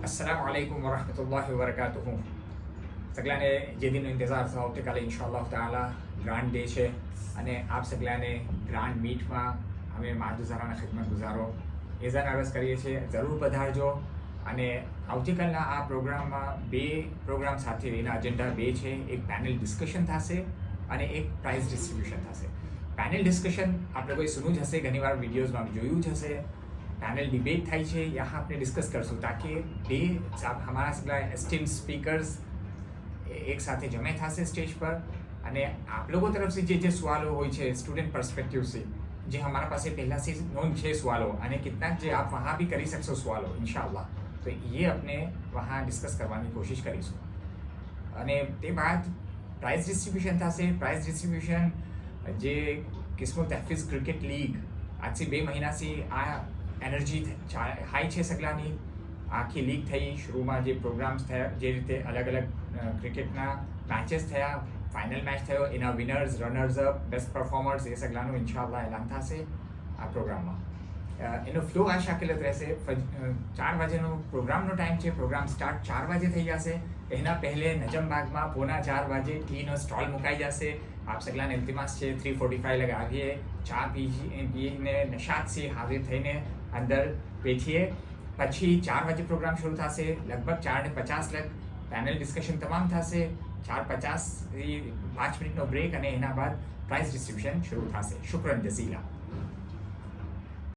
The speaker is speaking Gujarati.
अस्सलाम वालेकुम वरहमतुल्लाहि वबरकातुहू। સગલાને જે દિનનો ઇંતજાર છે આવતીકાલે ઇન્શાઅલ્લાહ તાલા ગ્રાન્ડ ડે છે અને આપ સગલાને ગ્રાન્ડ મીટમાં અમે માદુઝારાના ખિદમત ગુજારો એઝાન અરજ કરીએ છીએ, જરૂર પધારજો. અને આવતીકાલના આ પ્રોગ્રામમાં બે પ્રોગ્રામ સાથે એના એજન્ડા બે છે. એક પેનલ ડિસ્કશન થશે અને એક પ્રાઇઝ ડિસ્ટ્રીબ્યુશન થશે. પેનલ ડિસ્કશન आप लोगों सुनू જ હશે, ઘણીવાર વિડીયોઝમાં જોયું જ હશે. पैनल डिबेट થાય છે, यहाँ આપણે ડિસ્કસ કરશું તાकि બે हमारा सगला एस्टीम्ड स्पीकर्स एक साथ जमे થશે स्टेज पर અને आप लोगों तरफ से જે सवालों હોય છે स्टूडेंट पर्सपेक्टिव से જે हमारा पास पहला से नोन है सवालों અને कितना જે आप वहाँ भी કરી શકશો સવાલો इंशाअल्लाह. तो ये अपने वहाँ डिस्कस કરવાની કોશિશ કરીશું. અને તે બાદ પ્રાઇઝ ડિસ્ટ્રીબ્યુશન થશે. પ્રાઇઝ ડિસ્ટ્રીબ્યુશન જે કિસ્મત તહફીઝ ક્રિકેટ લીગ આજથી 2 મહિનાથી આ એનર્જી હાઈ છે સગલાની. આખી લીગ થઈ, શરૂમાં જે પ્રોગ્રામ્સ થયા, જે રીતે અલગ અલગ ક્રિકેટના મેચેસ થયા, ફાઇનલ મેચ થયો, એના વિનર્સ, રનર્સ અપ, બેસ્ટ પરફોર્મર્સ એ સગલાનું ઇન્શાઅલ્લાહ એલાન થશે આ પ્રોગ્રામમાં. એનો ફ્લો આ શાકિલત રહેશે. 4 વાગ્યાનો પ્રોગ્રામનો ટાઈમ છે. પ્રોગ્રામ સ્ટાર્ટ 4 વાગે થઈ જશે. એના પહેલે નજમબાગમાં 3:45 વાગે ટીનો સ્ટોલ મુકાઈ જશે. આપ સગલાને ઇલ્તિમાસ છે 3:45 લગે આવીએ, ચા પીને નશાદથી હાજર થઈને અંદર બેઠીએ. પછી 4 વાગે પ્રોગ્રામ શરૂ થશે. લગભગ 4:50 લગ પેનલ ડિસ્કશન તમામ થશે. 4:50 થી 5 મિનિટનો બ્રેક અને એના બાદ પ્રાઇઝ ડિસ્ટ્રીબ્યુશન શરૂ થશે. શુક્રન જઝીલા.